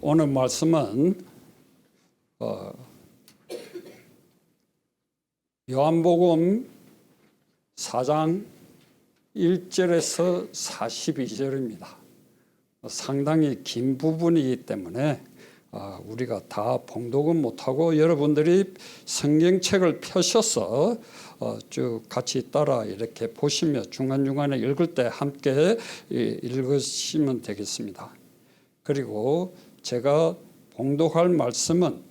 오늘 말씀은 요한복음 4장 1절에서 42절입니다. 상당히 긴 부분이기 때문에 우리가 다 봉독은 못하고 여러분들이 성경책을 펴셔서 쭉 같이 따라 이렇게 보시며 중간중간에 읽을 때 함께 읽으시면 되겠습니다. 그리고 제가 봉독할 말씀은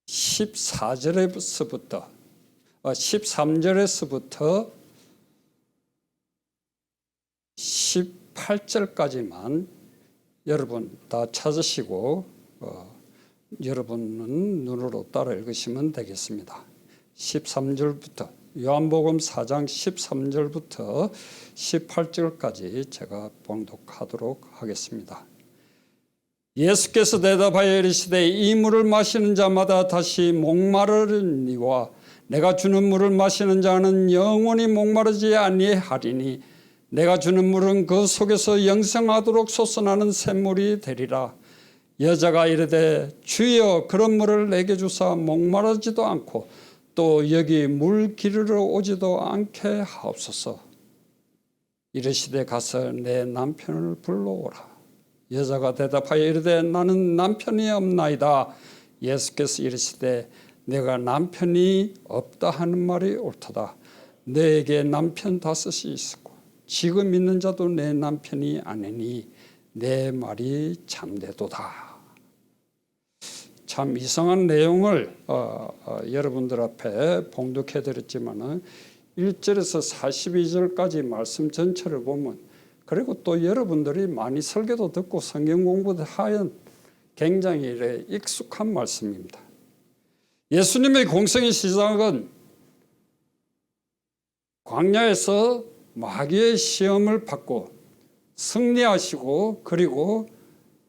13절에서부터 18절까지만 여러분 다 찾으시고 여러분은 눈으로 따라 읽으시면 되겠습니다. 13절부터 요한복음 4장 13절부터 18절까지 제가 봉독하도록 하겠습니다. 예수께서 대답하여 이르시되 이 물을 마시는 자마다 다시 목마르니와 내가 주는 물을 마시는 자는 영원히 목마르지 아니하리니 내가 주는 물은 그 속에서 영생하도록 솟아나는 샘물이 되리라. 여자가 이르되 주여 그런 물을 내게 주사 목마르지도 않고 또 여기 물 기르러 오지도 않게 하옵소서. 이르시되 가서 내 남편을 불러오라. 여자가 대답하여 이르되 나는 남편이 없나이다. 예수께서 이르시되 내가 남편이 없다 하는 말이 옳도다. 너에게 남편 5이 있었고 지금 있는 자도 내 남편이 아니니 내 말이 참되도다. 참 이상한 내용을 여러분들 앞에 봉독해드렸지만 1절에서 42절까지 말씀 전체를 보면 그리고 또 여러분들이 많이 설교도 듣고 성경 공부도 하연 굉장히 익숙한 말씀입니다. 예수님의 공생의 시작은 광야에서 마귀의 시험을 받고 승리하시고 그리고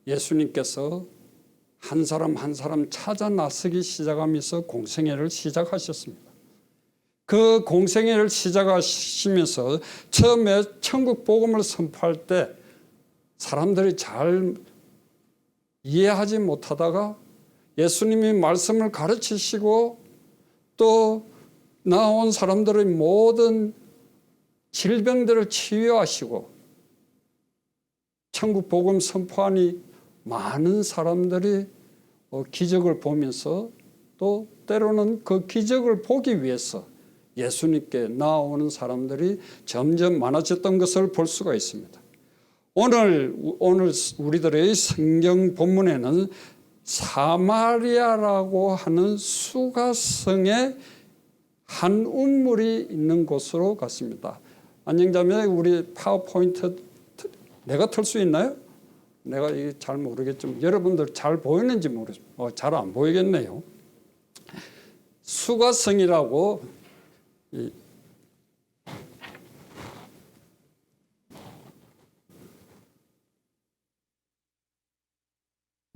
예수님께서 한 사람 한 사람 찾아 나서기 시작하면서 공생애를 시작하셨습니다. 그 공생애를 시작하시면서 처음에 천국 복음을 선포할 때 사람들이 잘 이해하지 못하다가 예수님이 말씀을 가르치시고 또 나온 사람들의 모든 질병들을 치유하시고 천국 복음 선포하니 많은 사람들이 기적을 보면서 또 때로는 그 기적을 보기 위해서 예수님께 나오는 사람들이 점점 많아졌던 것을 볼 수가 있습니다. 오늘 우리들의 성경 본문에는 사마리아라고 하는 수가성의 한 우물이 있는 곳으로 갔습니다. 안녕자매 우리 파워포인트 내가 틀 수 있나요? 내가 이게 잘 모르겠지만 여러분들 잘 보이는지 모르겠어요. 잘 안 보이겠네요. 수가성이라고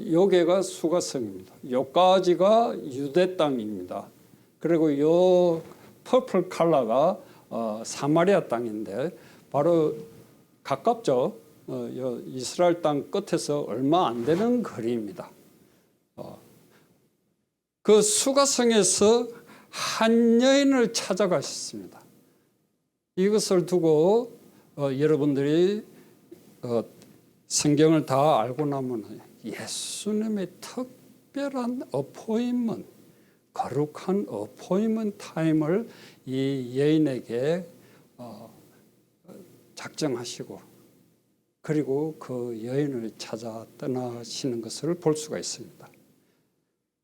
요게가 수가성입니다. 요까지가 유대 땅입니다. 그리고 요 퍼플 컬러가 사마리아 땅인데 바로 가깝죠. 이스라엘 땅 끝에서 얼마 안 되는 거리입니다. 그 수가성에서 한 여인을 찾아가셨습니다. 이것을 두고 여러분들이 성경을 다 알고 나면 예수님의 특별한 어포인먼트, 거룩한 어포인먼트 타임을 이 여인에게 작정하시고 그리고 그 여인을 찾아 떠나시는 것을 볼 수가 있습니다.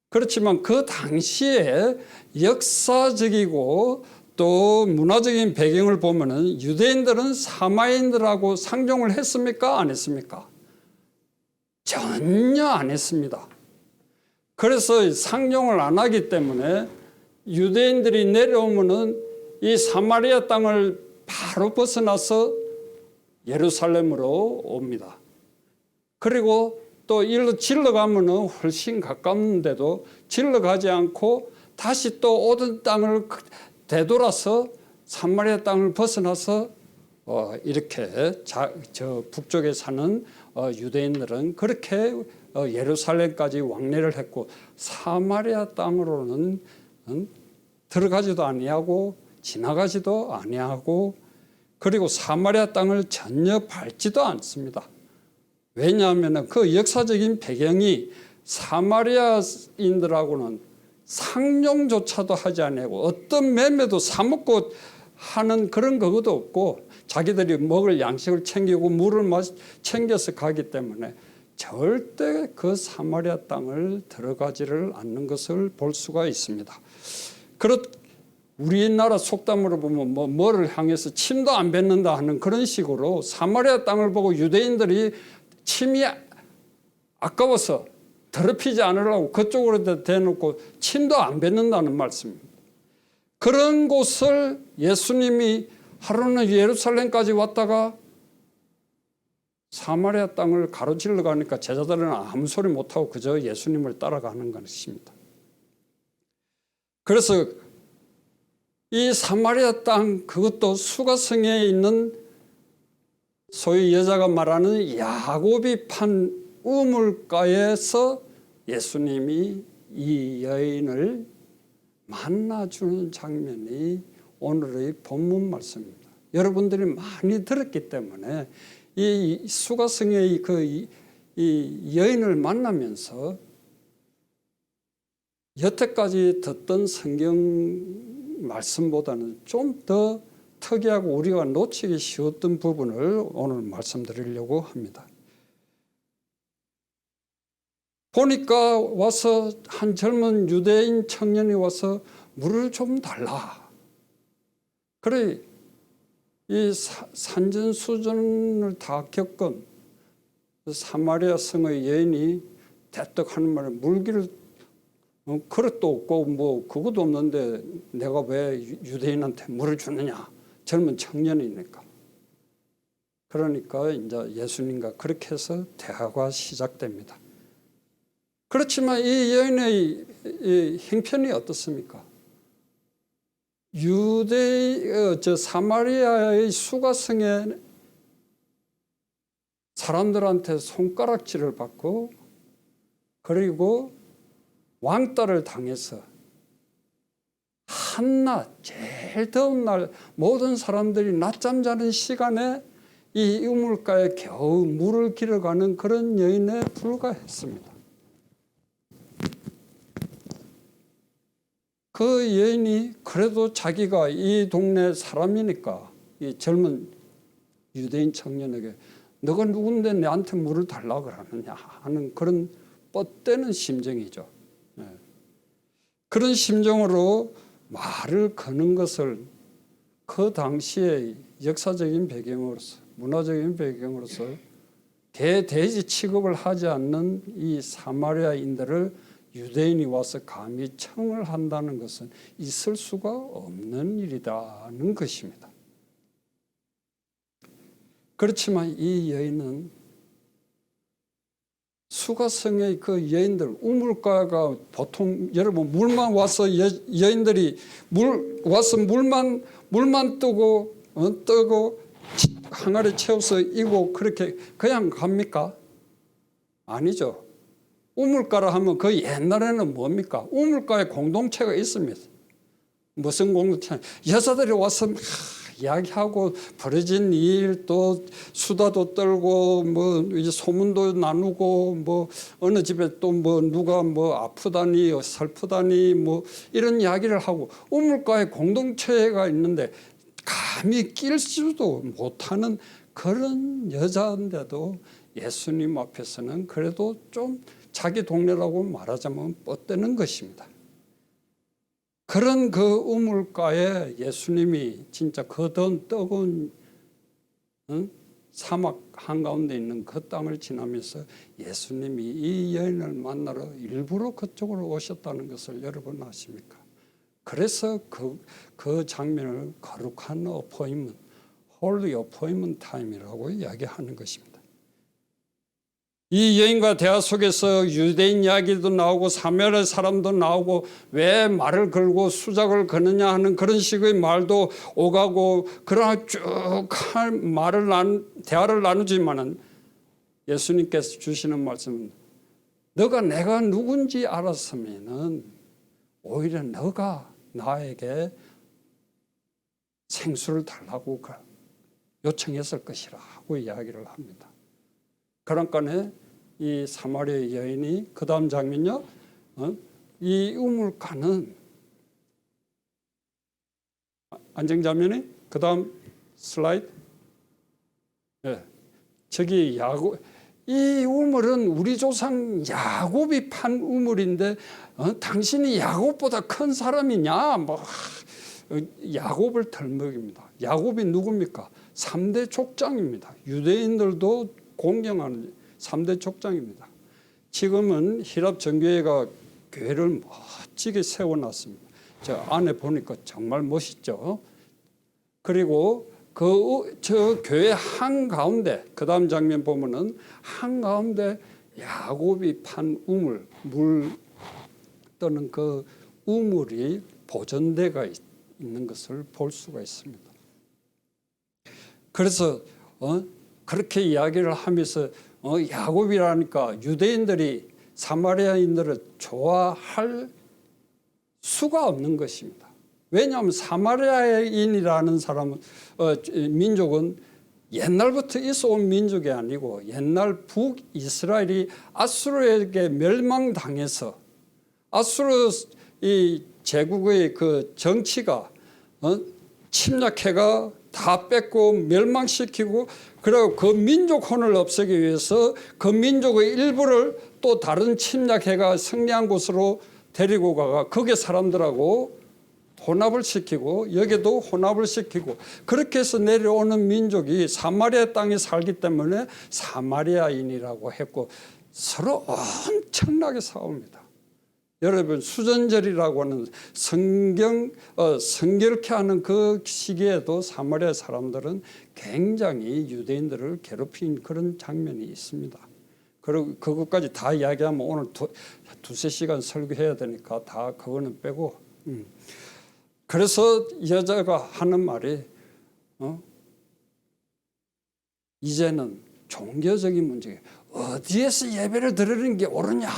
그렇지만 그 당시에 역사적이고 또 문화적인 배경을 보면은 유대인들은 사마리아인들하고 상종을 했습니까? 안 했습니까? 전혀 안 했습니다. 그래서 상종을 안 하기 때문에 유대인들이 내려오면은 이 사마리아 땅을 바로 벗어나서 예루살렘으로 옵니다. 그리고 또 일로 질러 가면은 훨씬 가까운데도 질러 가지 않고 다시 또 오던 땅을 되돌아서 사마리아 땅을 벗어나서 이렇게 저 북쪽에 사는 유대인들은 그렇게 예루살렘까지 왕래를 했고 사마리아 땅으로는 들어가지도 아니하고 지나가지도 아니하고 그리고 사마리아 땅을 전혀 밟지도 않습니다. 왜냐하면 그 역사적인 배경이 사마리아인들하고는 상종조차도 하지 아니하고 어떤 매매도 사먹고 하는 그런 것도 없고 자기들이 먹을 양식을 챙기고 물을 챙겨서 가기 때문에 절대 그 사마리아 땅을 들어가지를 않는 것을 볼 수가 있습니다. 우리나라 속담으로 보면 뭐를 향해서 침도 안 뱉는다 하는 그런 식으로 사마리아 땅을 보고 유대인들이 침이 아까워서 더럽히지 않으려고 그쪽으로 대놓고 침도 안 뱉는다는 말씀입니다. 그런 곳을 예수님이 하루는 예루살렘까지 왔다가 사마리아 땅을 가로질러 가니까 제자들은 아무 소리 못하고 그저 예수님을 따라가는 것입니다. 그래서 이 사마리아 땅 그것도 수가성에 있는 소위 여자가 말하는 야곱이 판 우물가에서 예수님이 이 여인을 만나주는 장면이 오늘의 본문 말씀입니다. 여러분들이 많이 들었기 때문에 이 수가성의 이 여인을 만나면서 여태까지 듣던 성경 말씀보다는 좀 더 특이하고 우리가 놓치기 쉬웠던 부분을 오늘 말씀드리려고 합니다. 보니까 와서 한 젊은 유대인 청년이 와서 물을 좀 달라. 그래 이 산전수전을 다 겪은 사마리아 성의 여인이 대떡 하는 말에 물기를 그릇도 없고 뭐 그것도 없는데 내가 왜 유대인한테 물을 주느냐. 젊은 청년이니까. 그러니까 이제 예수님과 그렇게 해서 대화가 시작됩니다. 그렇지만 이 여인의 이 형편이 어떻습니까? 사마리아의 수가성에 사람들한테 손가락질을 받고 그리고 왕따를 당해서 한낮 제일 더운 날 모든 사람들이 낮잠 자는 시간에 이 우물가에 겨우 물을 길어가는 그런 여인에 불과했습니다. 그 여인이 그래도 자기가 이 동네 사람이니까 이 젊은 유대인 청년에게 너가 누군데 내한테 물을 달라고 그러느냐 하는 그런 뻗대는 심정이죠. 그런 심정으로 말을 거는 것을 그 당시의 역사적인 배경으로서 문화적인 배경으로서 개돼지 취급을 하지 않는 이 사마리아인들을 유대인이 와서 감히 청을 한다는 것은 있을 수가 없는 일이라는 것입니다. 그렇지만 이 여인은 수가성의 그 여인들 우물가가 보통 여러분 물만 와서 여인들이 물만 뜨고 항아리 채워서 이고 그렇게 그냥 갑니까? 아니죠. 우물가라 하면 그 옛날에는 뭡니까? 우물가에 공동체가 있습니다. 무슨 공동체? 여자들이 와서 이야기하고 벌어진 일 또 수다도 떨고 뭐 이제 소문도 나누고 뭐 어느 집에 또 뭐 누가 뭐 아프다니 슬프다니 뭐 이런 이야기를 하고 우물가에 공동체가 있는데 감히 낄 수도 못하는 그런 여자인데도 예수님 앞에서는 그래도 좀 자기 동네라고 말하자면 뻗대는 것입니다. 그런 그 우물가에 예수님이 진짜 그 뜨거운 사막 한가운데 있는 그 땅을 지나면서 예수님이 이 여인을 만나러 일부러 그쪽으로 오셨다는 것을 여러분 아십니까? 그래서 그 장면을 거룩한 어포인먼트, 홀리 어포인먼트 타임이라고 이야기하는 것입니다. 이 여인과 대화 속에서 유대인 이야기도 나오고 사마리아 사람도 나오고 왜 말을 걸고 수작을 거느냐 하는 그런 식의 말도 오가고 그러나 쭉 대화를 나누지만은 예수님께서 주시는 말씀은 너가 내가 누군지 알았으면은 오히려 너가 나에게 생수를 달라고 요청했을 것이라 하고 이야기를 합니다. 그러니까 이 사마리아 여인이 그 다음 장면요. 이 우물가는 안정장면이 그 다음 슬라이드. 네. 저기 이 우물은 우리 조상 야곱이 판 우물인데 당신이 야곱보다 큰 사람이냐? 야곱을 덜먹입니다. 야곱이 누굽니까? 3대 족장입니다. 유대인들도 공경하는 3대 족장입니다. 지금은 힐랍 정교회가 교회를 멋지게 세워놨습니다. 저 안에 보니까 정말 멋있죠. 그리고 저 교회 한가운데 그 다음 장면 보면은 한가운데 야곱이 판 우물, 물 떠는 그 우물이 보존대가 있는 것을 볼 수가 있습니다. 그래서 그렇게 이야기를 하면서 야곱이라니까 유대인들이 사마리아인들을 좋아할 수가 없는 것입니다. 왜냐하면 사마리아인이라는 사람은 민족은 옛날부터 있어온 민족이 아니고 옛날 북이스라엘이 아수르에게 멸망당해서 아수르 이 제국의 그 정치가 침략해가 다 뺏고 멸망시키고 그리고 그 민족혼을 없애기 위해서 그 민족의 일부를 또 다른 침략해가 승리한 곳으로 데리고 가가 거기에 사람들하고 혼합을 시키고 여기도 혼합을 시키고 그렇게 해서 내려오는 민족이 사마리아 땅에 살기 때문에 사마리아인이라고 했고 서로 엄청나게 싸웁니다. 여러분 수전절이라고 하는 성결케 하는 그 시기에도 사마리아 사람들은 굉장히 유대인들을 괴롭힌 그런 장면이 있습니다. 그리고 그것까지 다 이야기하면 오늘 두세 시간 설교해야 되니까 다 그거는 빼고 그래서 여자가 하는 말이 이제는 종교적인 문제 어디에서 예배를 드리는 게 옳으냐.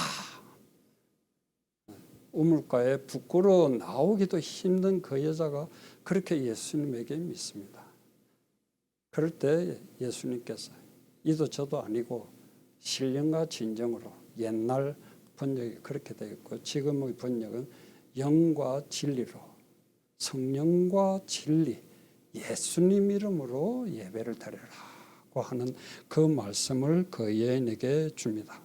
우물가에 부끄러워 나오기도 힘든 그 여자가 그렇게 예수님에게 믿습니다. 그럴 때 예수님께서 이도 저도 아니고 신령과 진정으로 옛날 번역이 그렇게 되어 있고 지금의 번역은 영과 진리로 성령과 진리 예수님 이름으로 예배를 드리라고 하는 그 말씀을 그 여인에게 줍니다.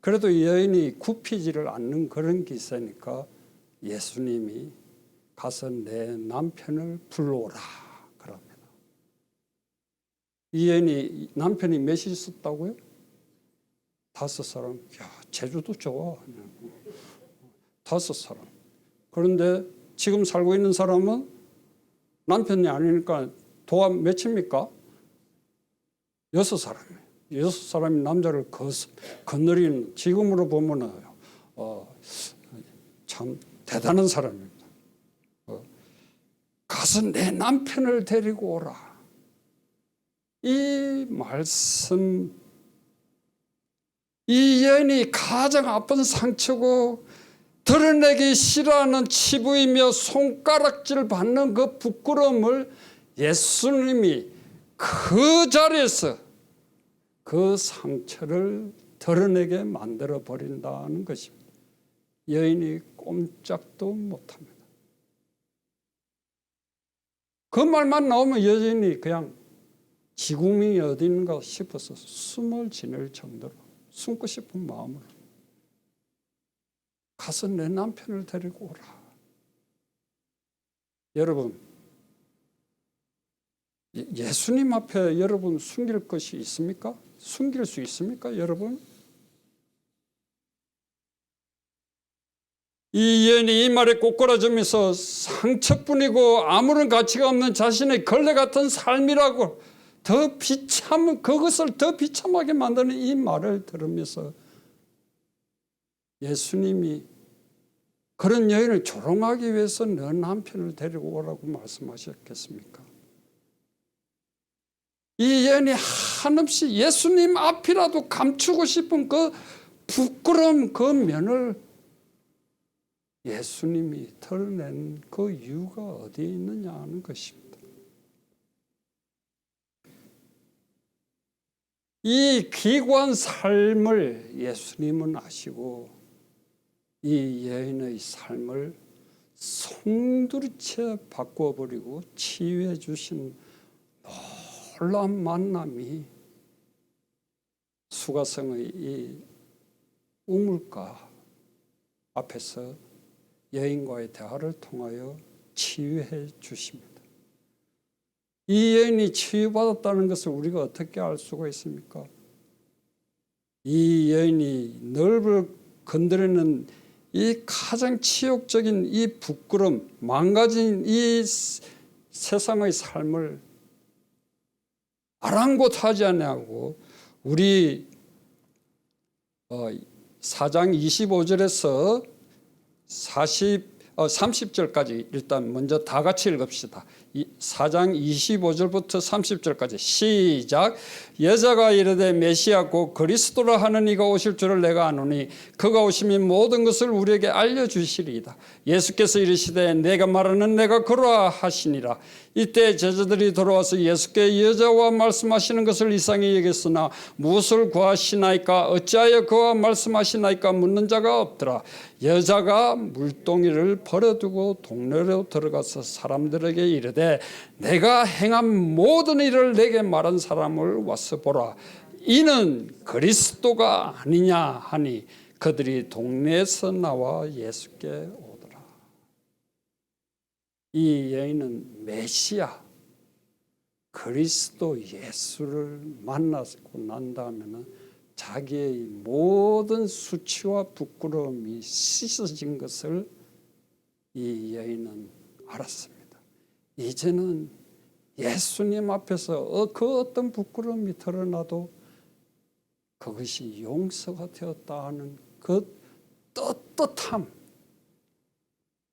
그래도 여인이 굽히지를 않는 그런 기세니까 예수님이 가서 내 남편을 불러오라 그럽니다. 이 여인이 남편이 몇이 있었다고요? 5사람. 야, 제주도 좋아. 5사람. 그런데 지금 살고 있는 사람은 남편이 아니니까 도합 몇입니까? 6사람이에요. 6사람이 남자를 거느리는 지금으로 보면 참 대단한 사람입니다. 가서 내 남편을 데리고 오라. 이 말씀 이 여인이 가장 아픈 상처고 드러내기 싫어하는 치부이며 손가락질 받는 그 부끄러움을 예수님이 그 자리에서 그 상처를 드러내게 만들어 버린다는 것입니다. 여인이 꼼짝도 못합니다. 그 말만 나오면 여인이 그냥 지구민이 어디 있는가 싶어서 숨을 지낼 정도로 숨고 싶은 마음으로 가서 내 남편을 데리고 오라. 여러분 예수님 앞에 여러분 숨길 것이 있습니까? 숨길 수 있습니까, 여러분? 이 여인이 이 말에 꼬꾸라지면서 상처뿐이고 아무런 가치가 없는 자신의 걸레 같은 삶이라고 그것을 더 비참하게 만드는 이 말을 들으면서 예수님이 그런 여인을 조롱하기 위해서 너 남편을 데리고 오라고 말씀하셨겠습니까? 이 여인이 한없이 예수님 앞이라도 감추고 싶은 그 부끄러움, 그 면을 예수님이 털어낸 그 이유가 어디에 있느냐 하는 것입니다. 이 귀한 삶을 예수님은 아시고 이 여인의 삶을 송두리째 바꿔버리고 치유해 주신 놀라운 만남이 수가성의 이 우물가 앞에서 여인과의 대화를 통하여 치유해 주십니다. 이 여인이 치유받았다는 것을 우리가 어떻게 알 수가 있습니까? 이 여인이 널을 건드리는 이 가장 치욕적인 이 부끄럼, 망가진 이 세상의 삶을 아랑곳하지 아니하고 우리 4장 25절에서 30절까지 일단 먼저 다 같이 읽읍시다. 4장 25절부터 30절까지 시작. 여자가 이르되 메시아 곧 그리스도라 하는 이가 오실 줄을 내가 아노니 그가 오시면 모든 것을 우리에게 알려주시리이다. 예수께서 이르시되 내가 말하는 내가 그러하 하시니라. 이때 제자들이 돌아와서 예수께 여자와 말씀하시는 것을 이상히 여겼으나 무엇을 구하시나이까 어찌하여 그와 말씀하시나이까 묻는 자가 없더라. 여자가 물동이를 버려두고 동네로 들어가서 사람들에게 이르되 내가 행한 모든 일을 내게 말한 사람을 와서 보라. 이는 그리스도가 아니냐 하니 그들이 동네에서 나와 예수께 오더라. 이 여인은 메시아 그리스도 예수를 만나고 난 다음에는 자기의 모든 수치와 부끄러움이 씻어진 것을 이 여인은 알았습니다. 이제는 예수님 앞에서 그 어떤 부끄러움이 드러나도 그것이 용서가 되었다 하는 그 떳떳함.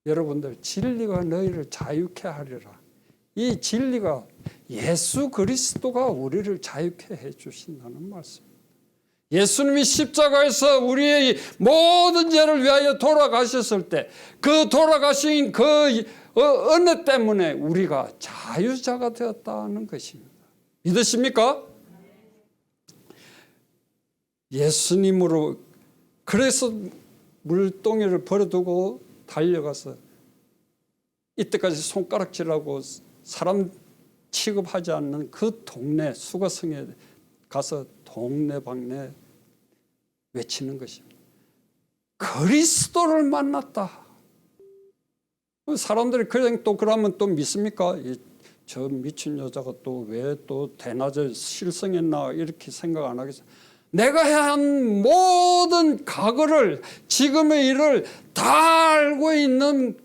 여러분들, 진리가 너희를 자유케 하리라. 이 진리가 예수 그리스도가 우리를 자유케 해주신다는 말씀입니다. 예수님이 십자가에서 우리의 모든 죄를 위하여 돌아가셨을 때 그 돌아가신 그 은혜 때문에 우리가 자유자가 되었다는 것입니다. 믿으십니까? 예수님으로 그래서 물동이를 버려두고 달려가서 이때까지 손가락질하고 사람 취급하지 않는 그 동네 수가성에 가서 동네방네 외치는 것입니다. 그리스도를 만났다. 사람들이 그냥 또 그러면 또 믿습니까? 저 미친 여자가 또 왜 또 대낮에 실성했나 이렇게 생각 안 하겠어요. 내가 한 모든 과거를 지금의 일을 다 알고 있는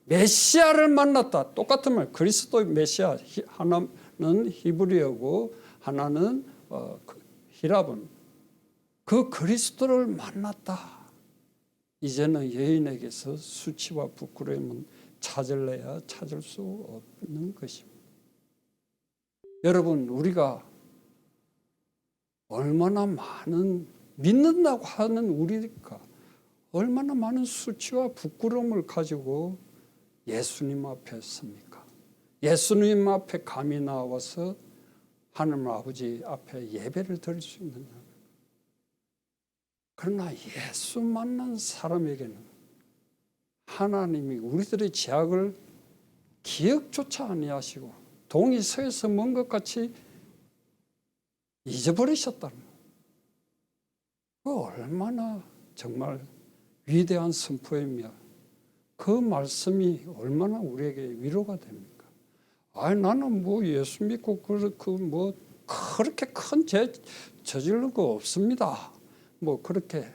메시아를 만났다. 똑같은 말. 그리스도의 메시아. 하나는 히브리어고 하나는 히랍은 그 그리스도를 만났다. 이제는 여인에게서 수치와 부끄러움은 찾을래야 찾을 수 없는 것입니다. 여러분, 우리가 얼마나 많은 믿는다고 하는 우리가 얼마나 많은 수치와 부끄러움을 가지고 예수님 앞에 섭니까? 예수님 앞에 감히 나와서 하나님 아버지 앞에 예배를 드릴 수 있느냐? 그러나 예수 만난 사람에게는 하나님이 우리들의 죄악을 기억조차 아니하시고 동이 서에서 먼 것 같이 잊어버리셨다는 그 얼마나 정말 위대한 선포이며 그 말씀이 얼마나 우리에게 위로가 됩니까? 나는 뭐 예수 믿고 그렇게 큰 죄 저지른 거 없습니다. 뭐 그렇게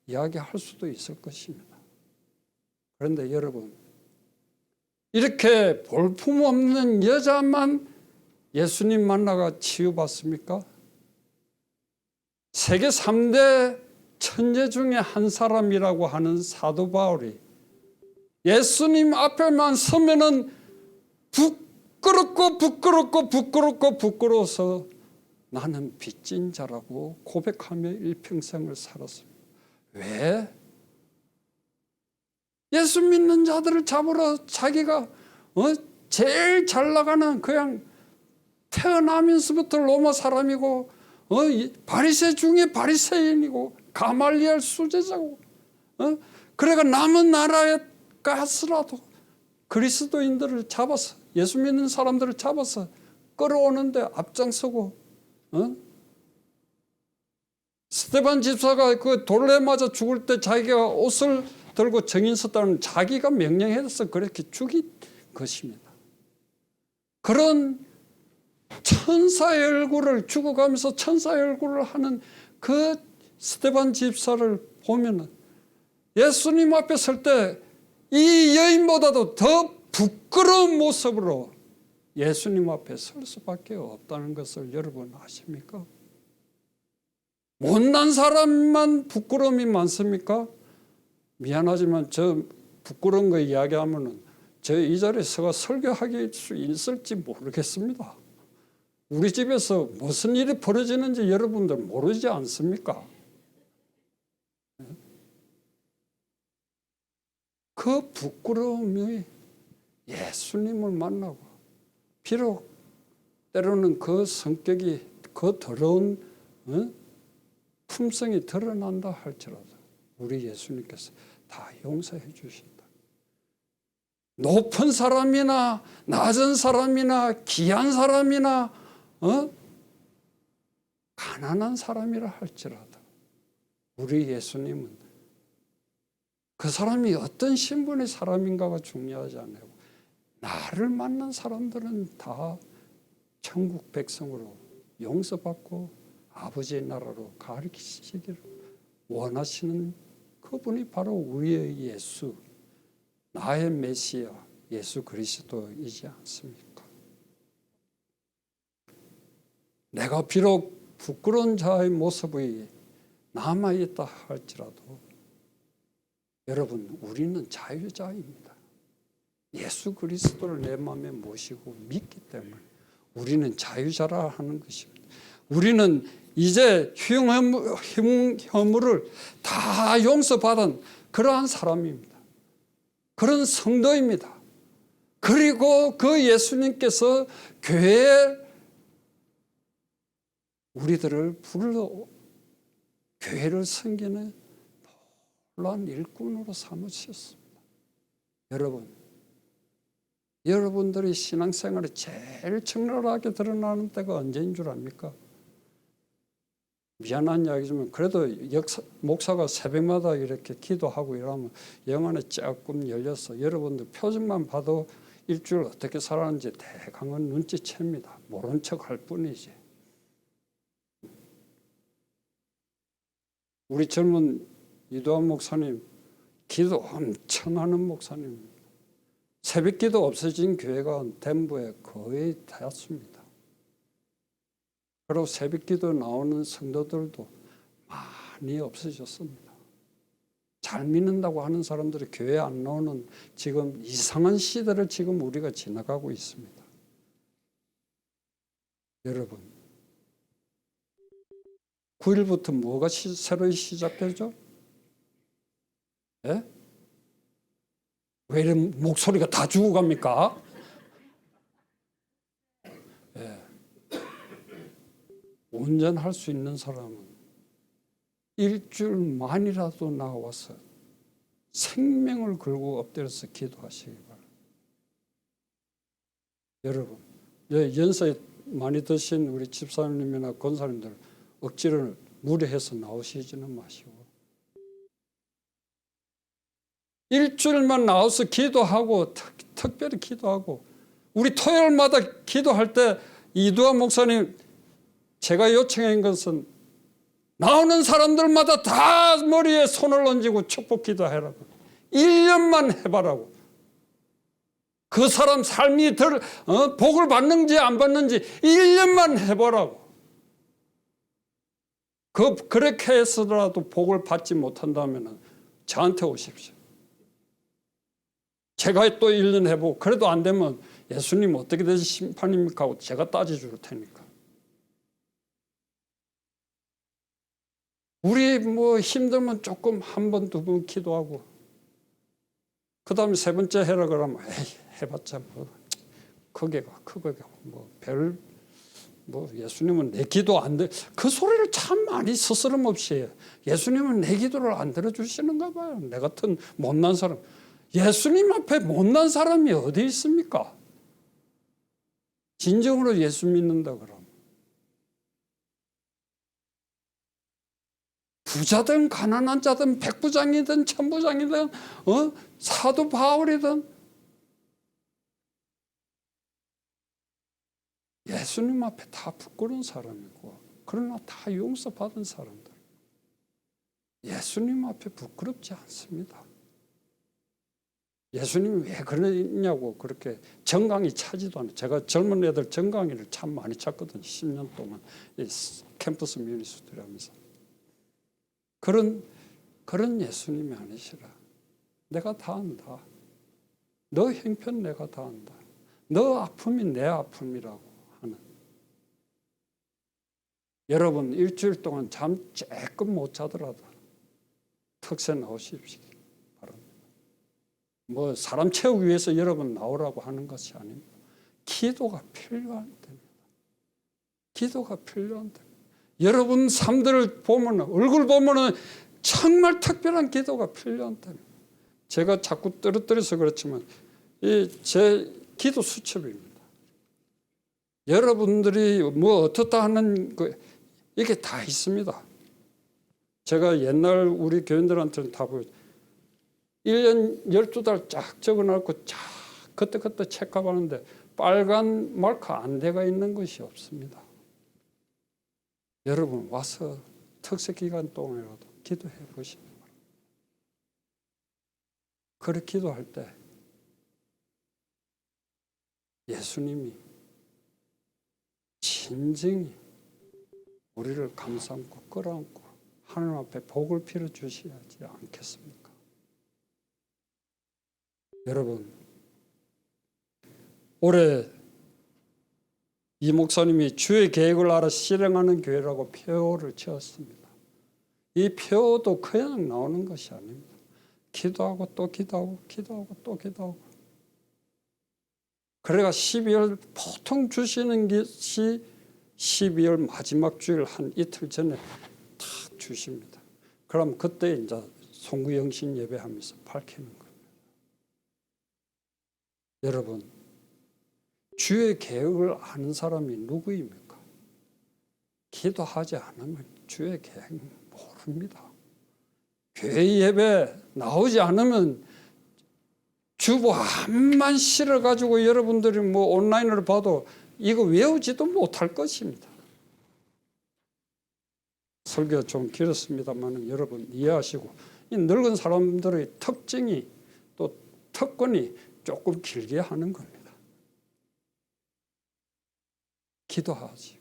이야기할 수도 있을 것입니다. 그런데 여러분, 이렇게 볼품없는 여자만 예수님 만나가 치유받습니까? 세계 3대 천재 중에 한 사람이라고 하는 사도 바울이 예수님 앞에만 서면은 부끄러워서 나는 빚진 자라고 고백하며 일평생을 살았습니다. 왜? 예수 믿는 자들을 잡으러 자기가 제일 잘 나가는 그냥 태어나면서부터 로마 사람이고 바리새 중에 바리새인이고 가말리엘 수제자고 그래가 남은 나라에 가서라도 그리스도인들을 잡아서 예수 믿는 사람들을 잡아서 끌어오는데 앞장서고 스데반 집사가 그 돌에 맞아 죽을 때 자기가 옷을 들고 정인 섰다는 자기가 명령해서 그렇게 죽인 것입니다. 그런 천사의 얼굴을 죽어가면서 천사의 얼굴을 하는 그 스데반 집사를 보면은 예수님 앞에 설 때 이 여인보다도 더 부끄러운 모습으로 예수님 앞에 설 수밖에 없다는 것을 여러분 아십니까? 못난 사람만 부끄러움이 많습니까? 미안하지만 저 부끄러운 거 이야기하면은 저 이 자리에서 설교하길 수 있을지 모르겠습니다. 우리 집에서 무슨 일이 벌어지는지 여러분들 모르지 않습니까? 그 부끄러움이 예수님을 만나고 비록 때로는 그 성격이 그 더러운 품성이 드러난다 할지라도 우리 예수님께서 다 용서해 주신다. 높은 사람이나 낮은 사람이나 귀한 사람이나 가난한 사람이라 할지라도 우리 예수님은 그 사람이 어떤 신분의 사람인가가 중요하지 않아요. 나를 만난 사람들은 다 천국 백성으로 용서받고 아버지의 나라로 가르치시기를 원하시는 그분이 바로 우리의 예수, 나의 메시아 예수 그리스도이지 않습니까? 내가 비록 부끄러운 자의 모습이 남아있다 할지라도 여러분 우리는 자유자입니다. 예수 그리스도를 내 마음에 모시고 믿기 때문에 우리는 자유자라 하는 것입니다. 우리는 이제 흉허물을 다 용서받은 그러한 사람입니다. 그런 성도입니다. 그리고 그 예수님께서 교회에 우리들을 불러 교회를 섬기는 놀라운 일꾼으로 삼으셨습니다. 여러분들이 신앙생활에 제일 적나라하게 드러나는 때가 언제인 줄 압니까? 미안한 이야기지만 그래도 목사가 새벽마다 이렇게 기도하고 이러면 영 안에 조금 열려서 여러분들 표정만 봐도 일주일 어떻게 살았는지 대강은 눈치챕니다. 모른 척 할 뿐이지. 우리 젊은 이도환 목사님 기도 엄청 하는 목사님입니다. 새벽기도 없어진 교회가 덴버에 거의 다였습니다. 그리고 새벽기도 나오는 성도들도 많이 없어졌습니다. 잘 믿는다고 하는 사람들이 교회 안 나오는 지금 이상한 시대를 지금 우리가 지나가고 있습니다. 여러분 9일부터 뭐가 새로 시작되죠? 예? 왜 이런 목소리가 다 죽어갑니까? 예. 운전할 수 있는 사람은 일주일만이라도 나와서 생명을 걸고 엎드려서 기도하시기 바랍니다. 여러분, 연세 많이 드신 우리 집사님이나 권사님들 억지로 무리해서 나오시지는 마시고 일주일만 나와서 기도하고 특별히 기도하고 우리 토요일마다 기도할 때 이두환 목사님 제가 요청한 것은 나오는 사람들마다 다 머리에 손을 얹고 축복 기도하라고 1년만 해봐라고 그 사람 삶이 복을 받는지 안 받는지 1년만 해보라고. 그렇게 해서라도 복을 받지 못한다면 저한테 오십시오. 제가 또 1년 해보고 그래도 안 되면 예수님 어떻게 되시 심판입니까 하고 제가 따져줄 테니까. 우리 뭐 힘들면 조금 한 번, 두 번 기도하고 그 다음에 세 번째 해라 그러면 에이 해봤자 뭐 그게가 뭐 예수님은 내 기도 안 들, 그 소리를 참 많이 스스럼 없이 해요. 예수님은 내 기도를 안 들어주시는가 봐요. 내 같은 못난 사람. 예수님 앞에 못난 사람이 어디 있습니까? 진정으로 예수 믿는다 그러면. 부자든 가난한 자든 백부장이든 천부장이든 사도 바울이든 예수님 앞에 다 부끄러운 사람이고 그러나 다 용서받은 사람들. 예수님 앞에 부끄럽지 않습니다. 예수님이 왜 그러냐고 그렇게 정강이 차지도 않아요. 제가 젊은 애들 정강이를 참 많이 찾거든요. 10년 동안 이 캠퍼스 미니스트리 하면서. 그런 예수님이 아니시라. 내가 다 안다. 너 형편 내가 다 안다. 너 아픔이 내 아픔이라고 하는. 여러분 일주일 동안 잠 조금 못 자더라도 특세 나오십시오. 뭐 사람 채우기 위해서 여러분 나오라고 하는 것이 아닙니다. 기도가 필요한 때입니다. 기도가 필요한 때입니다. 여러분 삶들을 보면 얼굴 보면 정말 특별한 기도가 필요한 때입니다. 제가 자꾸 떨어뜨려서 그렇지만 제 기도 수첩입니다. 여러분들이 뭐 어떻다 하는 거 이게 다 있습니다. 제가 옛날 우리 교인들한테는 다 보여요. 1년 12달 쫙 적어놓고 쫙 그때 체크하는데 빨간 마크 안 돼가 있는 것이 없습니다. 여러분 와서 특세 기간 동안이라도 기도해 보시기 바랍니다. 그렇게 기도할 때 예수님이 진정히 우리를 감싸안고 끌어안고 하나님 앞에 복을 빌어주셔야지 않겠습니까? 여러분 올해 이 목사님이 주의 계획을 알아 실행하는 교회라고 표를 지었습니다. 이 표도 그냥 나오는 것이 아닙니다. 기도하고 또 기도하고 기도하고 또 기도하고. 그래가 12월 보통 주시는 것이 12월 마지막 주일 한 이틀 전에 탁 주십니다. 그럼 그때 이제 송구영신 예배하면서 밝히는 겁니다. 여러분 주의 계획을 아는 사람이 누구입니까? 기도하지 않으면 주의 계획 모릅니다. 교회 예배 나오지 않으면 주보 암만 실어가지고 여러분들이 뭐 온라인으로 봐도 이거 외우지도 못할 것입니다. 설교 좀 길었습니다만 여러분 이해하시고 이 늙은 사람들의 특징이 또 특권이 조금 길게 하는 겁니다. 기도하지.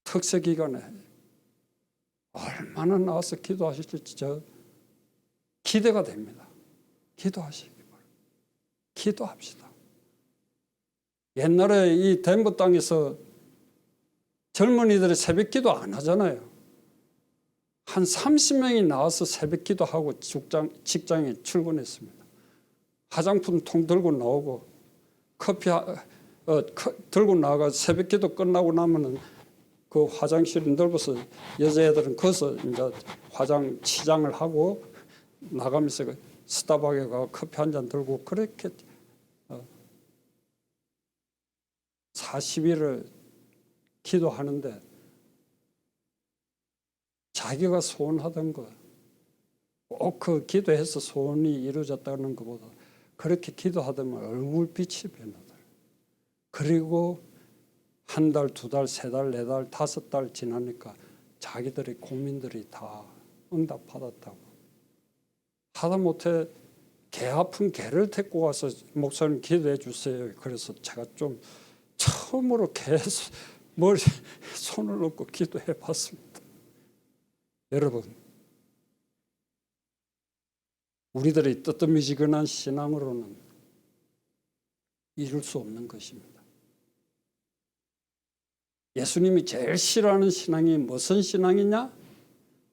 특세 기간에 얼마나 나와서 기도하실지 저 기대가 됩니다. 기도하시기 바랍니다. 기도합시다. 옛날에 이 덴버 땅에서 젊은이들이 새벽 기도 안 하잖아요. 한 30명이 나와서 새벽 기도하고 직장에 출근했습니다. 화장품 통 들고 나오고 커피 들고 나가 새벽 기도 끝나고 나면은 그 화장실에 넓어서 여자애들은 거기서 이제 치장을 하고 나가면서 스타벅에 가 커피 한 잔 들고 그렇게 40일을 기도하는데 자기가 소원하던 거 꼭 그 기도해서 소원이 이루어졌다는 것보다 그렇게 기도하다면 얼굴빛이 변하더라. 그리고 한 달, 두 달, 세 달, 네 달, 다섯 달 지나니까 자기들의 고민들이 다 응답받았다고. 하다못해 개 아픈 개를 데리고 와서 목사님 기도해 주세요. 그래서 제가 좀 처음으로 개 머리에 손을 얹고 기도해 봤습니다. 여러분, 우리들의 뜨뜻미지근한 신앙으로는 이룰 수 없는 것입니다. 예수님이 제일 싫어하는 신앙이 무슨 신앙이냐?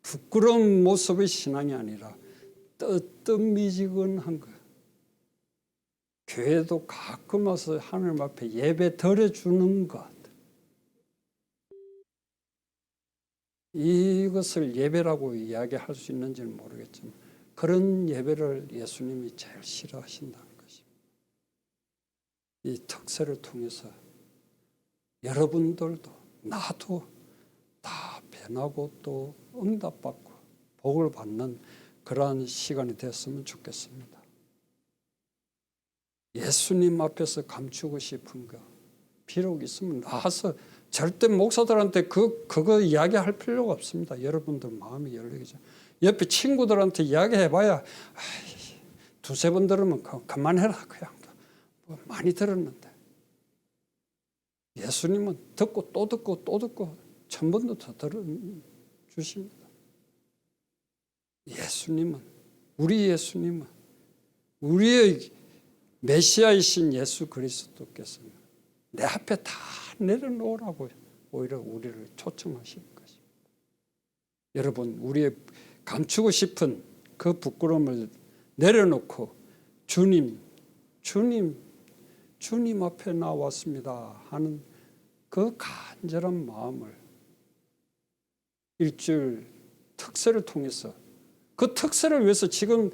부끄러운 모습의 신앙이 아니라 뜨뜻미지근한 거예요. 교회도 가끔 와서 하나님 앞에 예배 드려주는 것. 이것을 예배라고 이야기할 수 있는지는 모르겠지만 그런 예배를 예수님이 제일 싫어하신다는 것입니다. 이 특세를 통해서 여러분들도 나도 다 변하고 또 응답받고 복을 받는 그러한 시간이 됐으면 좋겠습니다. 예수님 앞에서 감추고 싶은 거 비록 있으면 나와서 절대 목사들한테 그거 이야기할 필요가 없습니다. 여러분들 마음이 열리겠죠. 옆에 친구들한테 이야기해봐야 두세 번 들으면 그만해라 그냥 뭐 많이 들었는데 예수님은 듣고 또 듣고 또 듣고 1000번도 더 들어주십니다. 예수님은 우리의 메시아이신 예수 그리스도께서 내 앞에 다 내려놓으라고 오히려 우리를 초청하시는 것입니다. 여러분, 우리의 감추고 싶은 그 부끄러움을 내려놓고 주님 앞에 나왔습니다 하는 그 간절한 마음을 일주일 특세를 통해서 그 특세를 위해서 지금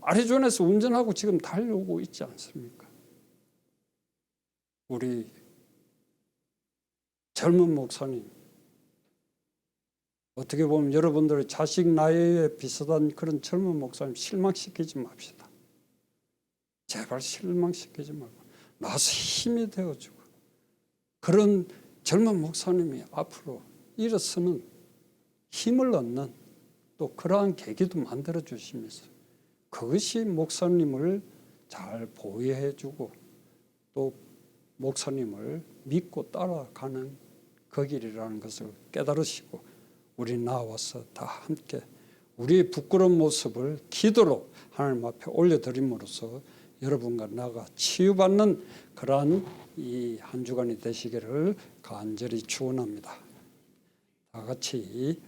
아리조나에서 운전하고 지금 달려오고 있지 않습니까? 우리 젊은 목사님, 어떻게 보면 여러분들의 자식 나이에 비슷한 그런 젊은 목사님 실망시키지 맙시다. 제발 실망시키지 말고 나서 힘이 되어주고 그런 젊은 목사님이 앞으로 일어서는 힘을 얻는 또 그러한 계기도 만들어 주시면서 그것이 목사님을 잘 보호해주고 또 목사님을 믿고 따라가는 그 길이라는 것을 깨달으시고 우리 나와서 다 함께 우리의 부끄러운 모습을 기도로 하나님 앞에 올려드림으로써 여러분과 나가 치유받는 그러한 이 한 주간이 되시기를 간절히 축원합니다. 다 같이